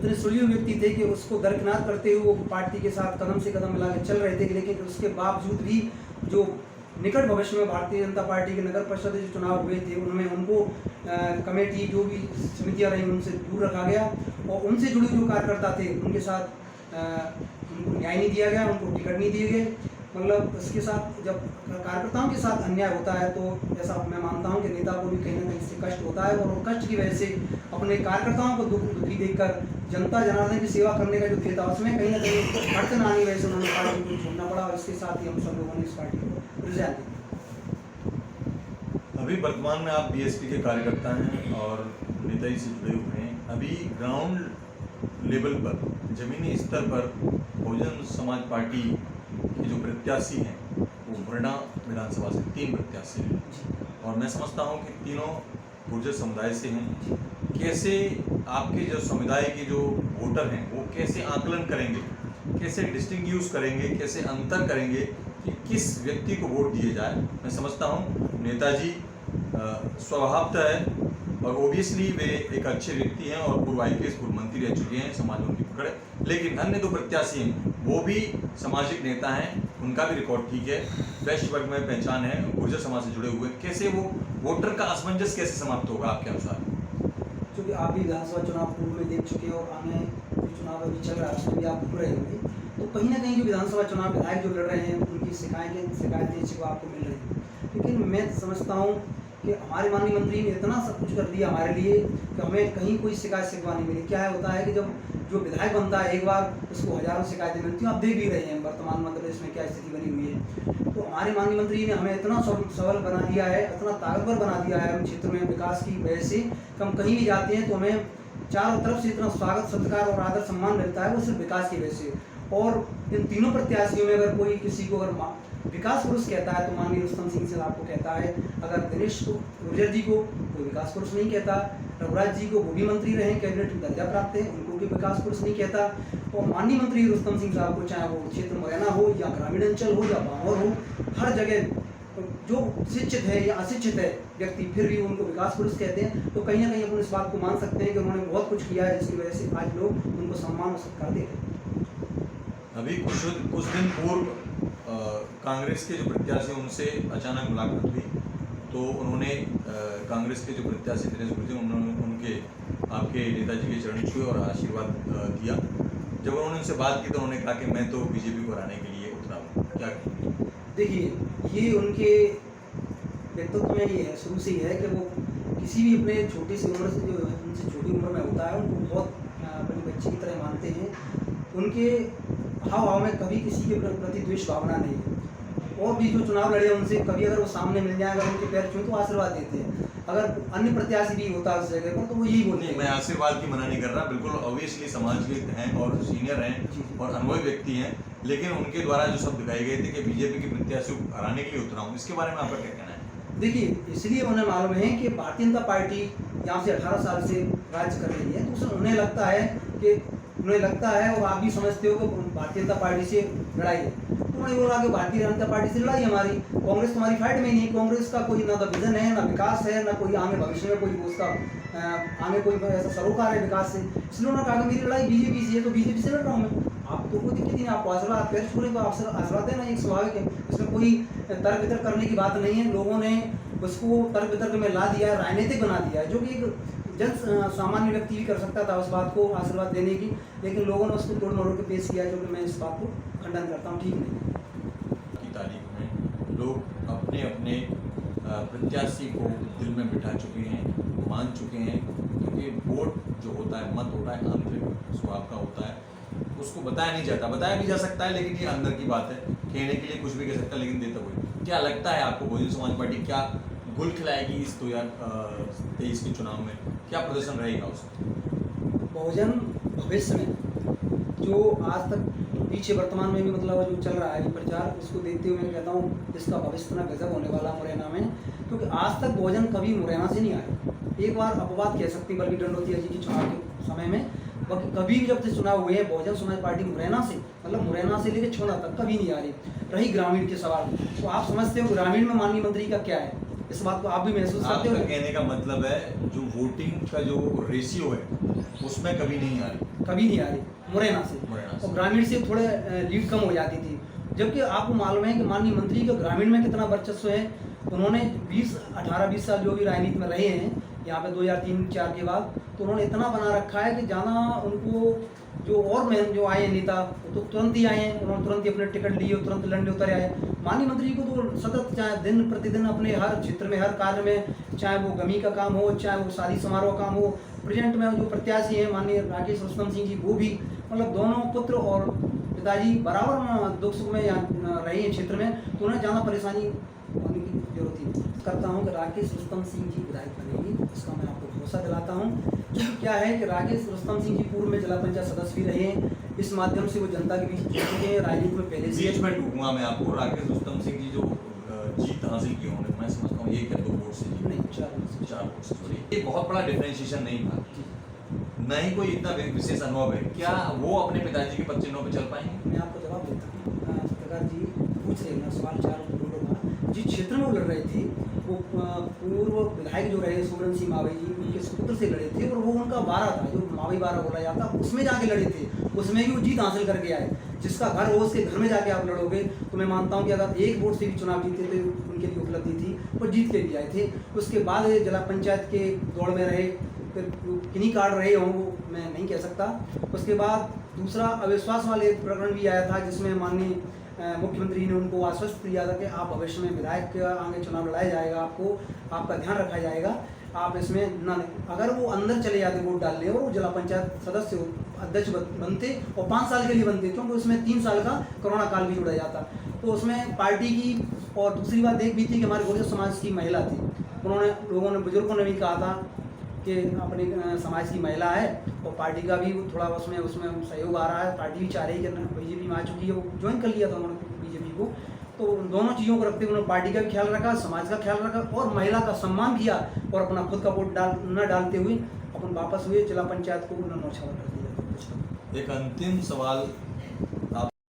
इतने सुलझे व्यक्ति थे कि उसको दरकिनार करते हुए वो पार्टी के साथ कदम से कदम मिला के चल रहे थे, लेकिन उसके बावजूद भी जो निकट भविष्य में भारतीय जनता पार्टी के नगर परिषद जो चुनाव हुए थे उनमें उनको कमेटी जो भी समितियां रही उनसे दूर रखा गया और उनसे जुड़े जो कार्यकर्ता थे उनके साथ उनको न्याय नहीं दिया गया, उनको टिकट नहीं दिए गए। मतलब इसके साथ जब कार्यकर्ताओं के साथ अन्याय होता है तो ऐसा मैं मानता हूं कि नेता को भी कहीं ना कहीं से कष्ट होता है, और कष्ट की वजह से अपने कार्यकर्ताओं को दुखी देखकर जनता जनार्दन की सेवा करने का जो ध्येय था उसमें कहीं ना कहीं अड़चन आने की वजह से उन्होंने पार्टी को छोड़ना पड़ा, और इसके साथ ही हम सब लोगों ने इस पार्टी को रिजाइन दिया। अभी वर्तमान में आप बीएसपी के कार्यकर्ता हैं और नेताजी से जुड़े हुए हैं। अभी ग्राउंड लेवल पर, जमीनी स्तर पर बहुजन समाज पार्टी के जो प्रत्याशी हैं वो मुरैना विधानसभा से 3 प्रत्याशी हैं, और मैं समझता हूं कि तीनों गुर्जर समुदाय से हैं। कैसे आपके जो समुदाय के जो वोटर हैं वो कैसे आकलन करेंगे, कैसे डिस्टिंग्विश करेंगे, कैसे अंतर करेंगे कि किस व्यक्ति को वोट दिए जाए? मैं समझता हूं नेताजी स्वभावतः है और ओबियसली वे एक अच्छे व्यक्ति हैं और पूर्व IPS पूर्व मंत्री रह चुके हैं, समाज में उनकी पकड़ है। लेकिन अन्य 2 प्रत्याशी हैं वो भी सामाजिक नेता हैं, उनका भी रिकॉर्ड ठीक है, वेस्ट वर्ग में पहचान है, गुर्जर समाज से जुड़े हुए। कैसे वो वोटर का असमंजस कैसे समाप्त होगा आपके अनुसार? क्योंकि आप भी विधानसभा चुनाव पूर्व में देख चुके हो और आगे चुनाव अभी चल रहा है उसमें भी आप घूम रहे होंगे, तो कहीं ना कहीं जो विधानसभा चुनाव विधायक जो लड़ रहे हैं उनकी शिकायतें इसी को आपको मिल रही हैं। लेकिन मैं समझता हूँ कि हमारे माननीय मंत्री ने इतना सब कुछ कर दिया हमारे लिए कि हमें कहीं कोई शिकायत शिकवा नहीं मिली। क्या है होता है कि जब जो विधायक बनता है एक बार उसको हजारों शिकायतें मिलती हैं, आप देख भी रहे हैं वर्तमान मध्य प्रदेश में क्या स्थिति बनी हुई है। तो हमारे माननीय मंत्री ने हमें इतना सबल बना दिया है, इतना ताकतवर बना दिया है उन क्षेत्र में विकास की वजह से कि हम कहीं भी जाते हैं तो हमें चारों तरफ से इतना स्वागत सत्कार और आदर सम्मान मिलता है, वो सिर्फ विकास की वजह से। और इन तीनों प्रत्याशियों में अगर कोई किसी को अगर विकास पुरुष कहता है तो माननीय रुस्तम सिंह से आपको कहता है, अगर दिनेश गुर्जर जी को कोई विकास पुरुष नहीं कहता, रघुराज जी को वो भी मंत्री रहे, कैबिनेट में दर्जा प्राप्त है, उनको कोई विकास पुरुष नहीं कहता, और माननीय मंत्री रुस्तम सिंह साहब को चाहे वो क्षेत्र मुरैना हो या ग्रामीण अंचल हो या बाहर हो, हर जगह जो शिक्षित है या अशिक्षित है व्यक्ति फिर भी उनको विकास पुरुष कहते हैं। तो कहीं ना कहीं अपन इस बात को मान सकते हैं कि उन्होंने बहुत कुछ किया है जिसकी वजह से आज लोग उनको सम्मान और सत्कार देते हैं। अभी कुछ दिन पूर्व कांग्रेस के जो प्रत्याशी उनसे अचानक मुलाकात हुई, तो उन्होंने कांग्रेस के जो प्रत्याशी दिनेश गुर्जर उन्होंने उनके आपके नेताजी के चरण छुए और आशीर्वाद दिया। जब उन्होंने उनसे बात की तो उन्होंने कहा कि मैं तो बीजेपी को हराने के लिए उतरा हूँ। क्या कहेंगे? देखिए ये उनके व्यक्तित्व में ये है, शुरू से ही है कि वो किसी भी अपने छोटी सी उम्र से जो उनसे छोटी उम्र में होता है उनको बहुत अपनी बच्ची की तरह मानते हैं। उनके हाव भाव में कभी किसी के प्रति द्वेष भावना नहीं है, और भी जो चुनाव लड़े उनसे कभी अगर वो सामने मिल जाए, अगर उनके पैर छूए तो आशीर्वाद देते हैं। अगर अन्य प्रत्याशी भी होता है उस जगह पर तो वो यही बोलते हैं। मैं आशीर्वाद की मना नहीं कर रहा, बिल्कुल ऑब्वियसली समाज के हैं और सीनियर हैं और अनुभवी व्यक्ति हैं, लेकिन उनके द्वारा जो शब्द दिखाए गए थे कि बीजेपी के प्रत्याशी को हराने के लिए उतरा हूँ, इसके बारे में आपका क्या कहना है? देखिए इसलिए उन्हें मालूम है कि भारतीय जनता पार्टी यहाँ से 18 साल से राज्य कर रही है, तो उन्हें लगता है और आप भी समझते हो कि भारतीय जनता पार्टी से लड़ाई है, तो उन्होंने बोला कि भारतीय जनता पार्टी से लड़ाई हमारी, कांग्रेस तुम्हारी फाइट में नहीं। कांग्रेस का कोई ना तो विजन है, ना विकास है, ना कोई आगे भविष्य में कोई उसका आगे कोई ऐसा सरोकार है विकास से। इसलिए उन्होंने कहा कि मेरी लड़ाई बीजेपी से है, तो बीजेपी से लड़ रहा हूँ मैं। आपको कोई दिक्कत नहीं, आपको आशीर्वाद पैर छूने को आशीर्वाद देना एक स्वाभाविक है, इसमें कोई तर्क वितर्क करने की बात नहीं है। लोगों ने उसको तर्क वितर्क में ला दिया है, राजनीतिक बना दिया है, जो कि एक जन सामान्य व्यक्ति भी कर सकता था उस बात को आशीर्वाद देने की, लेकिन लोगों ने उसको तोड़ मरोड़ के पेश किया, जो कि मैं इस बात को खंडन करता हूँ, ठीक नहीं। की तारीख में लोग अपने अपने प्रत्याशी को दिल में बिठा चुके हैं, मान चुके हैं, क्योंकि वोट जो होता है, मत होता है, आंतरिक स्वभाव का होता है, उसको बताया नहीं जाता। बताया भी जा सकता है लेकिन ये अंदर की बात है, कहने के लिए कुछ भी कह सकता है लेकिन देता कोई। क्या लगता है आपको बहुजन समाज पार्टी क्या गुल खिलाएगी इस 2023 के चुनाव में? क्या प्रदर्शन रहेगा उसका? बहुजन भविष्य में जो आज तक पीछे वर्तमान में भी मतलब जो चल रहा है प्रचार, उसको देखते हुए मैं कहता हूँ इसका भविष्य ना गजब होने वाला मुरैना में, क्योंकि आज तक बहुजन कभी मुरैना से नहीं आया। एक बार अपवाद कह सकती बल्कि दंडोतिया जी के चुनाव के समय में, कभी भी जब से चुनाव हुए हैं बहुजन समाज पार्टी मुरैना से, मतलब मुरैना से लेकर छोड़ा तक कभी नहीं आ रही। रही ग्रामीण के सवाल, तो आप समझते हो ग्रामीण में माननीय मंत्री का क्या है? इस बात को आप भी महसूस करते आपका हो? कहने का मतलब है जो वोटिंग का जो रेशियो है उसमें कभी नहीं आ रही। कभी नहीं आ रही मुरैना से, मुरैना से। और ग्रामीण से थोड़े लीड कम हो जाती थी। जबकि आपको मालूम है कि माननीय मंत्री का ग्रामीण में कितना वर्चस्व है। उन्होंने 18-20 साल जो भी राजनीति में रहे हैं यहाँ पे 2003-4 के बाद, तो उन्होंने इतना बना रखा है कि ज़्यादा उनको जो और मैन जो आए नेता वो तो तुरंत ही आए हैं, उन्होंने तुरंत ही अपने टिकट लिए, तुरंत लड़ने उतरे आए। माननीय मंत्री को तो सतत चाहे दिन प्रतिदिन अपने हर क्षेत्र में, हर कार्य में, चाहे वो गमी का काम हो, चाहे वो शादी समारोह काम हो, प्रेजेंट में जो प्रत्याशी हैं माननीय राकेश रुस्तम सिंह जी, वो भी मतलब दोनों पुत्र और पिताजी बराबर दुख सुख में यहाँ रहे हैं क्षेत्र में, तो उन्हें ज़्यादा परेशानी होने की जरूरत ही नहीं। करता हूँ कि राकेश रुस्तम सिंह जी विधायक बनेंगे, इसका मैं आपको भरोसा दिलाता हूँ। क्योंकि क्या है कि राकेश रुस्तम सिंह जी पूर्व में जिला पंचायत सदस्य भी रहे हैं, इस माध्यम से वो जनता के बीच जीत चुके हैं, राजनीति में पहले से। बीच में टूकूंगा मैं आपको, राकेश रुस्तम सिंह जी जो जीत हासिल की उन्होंने, मैं समझता हूँ 1 या 2 वोट से जीते। नहीं, 4 वोट से सॉरी, ये बहुत बड़ा डिफरेंशिएशन नहीं था, न ही कोई इतना विशेष अनुभव है। क्या वो अपने पिताजी के पद चिन्हों पर चल पाएंगे? मैं आपको जवाब देता हूँ। पत्रकार जी पूछ रहे हैं सवाल 4 का, जिस क्षेत्र में वो लड़ रहे थे वो पूर्व विधायक जो रहे सुब्रन सिंह मावई जी, उनके सुपुत्र से लड़े थे, और वो उनका 12 था, जो मावई 12 बोला जाता, उसमें जाके लड़े थे, उसमें भी वो जीत हासिल करके आए। जिसका घर हो उसके घर में जाके आप लड़ोगे, तो मैं मानता हूँ कि अगर 1 वोट से भी चुनाव जीते तो उनके लिए उपलब्धि थी, और जीत के भी आए थे। उसके बाद जिला पंचायत के दौड़ में रहे, फिर किन्हीं कार्ड रहे हों वो मैं नहीं कह सकता। उसके बाद दूसरा अविश्वास वाले प्रकरण भी आया था, जिसमें माननीय मुख्यमंत्री ने उनको आश्वस्त किया था कि आप भविष्य में विधायक आगे चुनाव लड़ाया जाएगा, आपका ध्यान रखा जाएगा, आप इसमें ना, अगर वो अंदर चले जाते वोट डालने और वो जिला पंचायत सदस्य अध्यक्ष बनते और 5 साल के लिए बनते, क्योंकि उसमें 3 साल का कोरोना काल भी जुड़ा जाता, तो उसमें पार्टी की। और दूसरी बात एक भी थी कि हमारे गुर्जर समाज की महिला थी, उन्होंने लोगों ने बुजुर्गों ने भी कहा था कि अपने समाज की महिला है, और पार्टी का भी थोड़ा उसमें सहयोग आ रहा है, पार्टी भी चाह रही है कि बीजेपी में आ चुकी है, वो ज्वाइन कर लिया था उन्होंने बीजेपी को। तो उन दोनों चीज़ों को रखते हुए उन्होंने पार्टी का भी ख्याल रखा, समाज का ख्याल रखा, और महिला का सम्मान किया, और अपना खुद का वोट न डालते हुए अपन वापस हुए, जिला पंचायत को उन्होंने नौछावर कर दिया। एक अंतिम सवाल